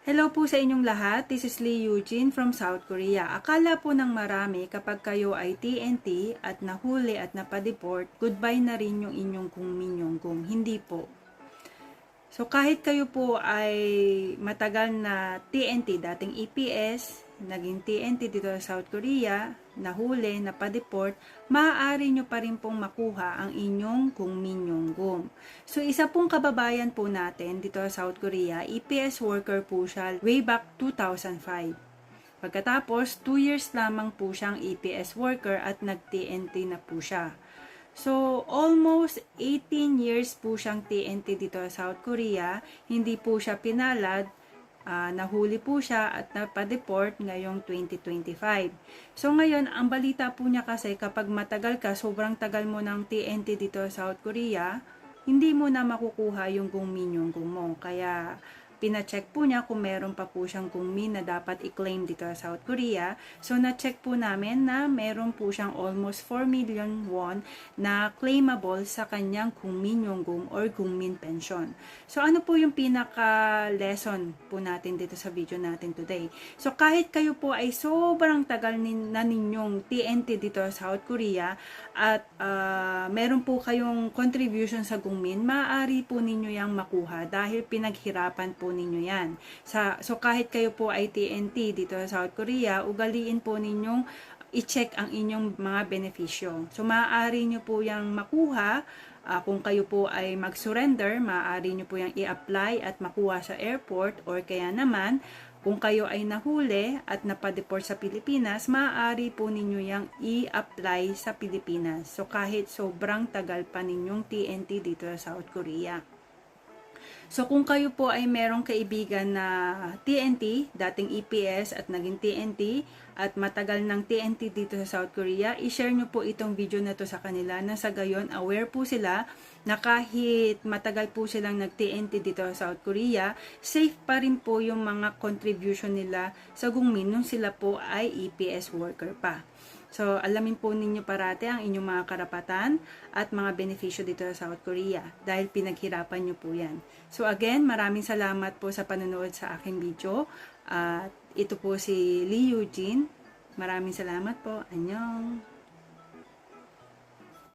Hello po sa inyong lahat. This is Lee Eugene from South Korea. Akala po ng marami kapag kayo ay TNT at nahuli at napadeport, goodbye na rin yung inyong kung hindi po. So kahit kayo po ay matagal na TNT, dating EPS, naging TNT dito sa South Korea, nahuli, napadeport, maaari nyo pa rin pong makuha ang inyong kung. So isa pong kababayan po natin dito sa South Korea, EPS worker po siya way back 2005. Pagkatapos, 2 years lamang po siyang EPS worker at nag-TNT na po siya. So, almost 18 years po siyang TNT dito sa South Korea. Hindi po siya pinalad. Nahuli po siya at napadeport ngayong 2025. So, ngayon, ang balita po niya kasi kapag matagal ka, sobrang tagal mo ng TNT dito sa South Korea, hindi mo na makukuha yung gungmin mo. Kaya, pina-check po niya kung meron pa po siyang gungmin na dapat i-claim dito sa South Korea. So, na-check po namin na meron po siyang almost 4 million won na claimable sa kanyang gungmin or gungmin pension. So, ano po yung pinaka-lesson po natin dito sa video natin today? So, kahit kayo po ay sobrang tagal na ninyong TNT dito sa South Korea at meron po kayong contribution sa gungmin, maaari po ninyo yang makuha dahil pinaghirapan po ninyo yan. So kahit kayo po ay TNT dito sa South Korea, ugaliin po ninyong i-check ang inyong mga benepisyo. So maaari nyo po yung makuha kung kayo po ay mag-surrender, maaari nyo po yung i-apply at makuha sa airport, or kaya naman kung kayo ay nahuli at napadeport sa Pilipinas, maaari po ninyo yung i-apply sa Pilipinas. So kahit sobrang tagal pa ninyong TNT dito sa South Korea. So kung kayo po ay merong kaibigan na TNT, dating EPS at naging TNT, at matagal ng TNT dito sa South Korea, i-share nyo po itong video na to sa kanila na sa gayon aware po sila na kahit matagal po silang nag-TNT dito sa South Korea, safe pa rin po yung mga contribution nila sa gungmin nung sila po ay EPS worker pa. So, alamin po ninyo parati ang inyong mga karapatan at mga benepisyo dito sa South Korea dahil pinaghirapan nyo po yan. So, again, maraming salamat po sa panonood sa aking video. At ito po si Lee Eugene. Maraming salamat po. Annyeong!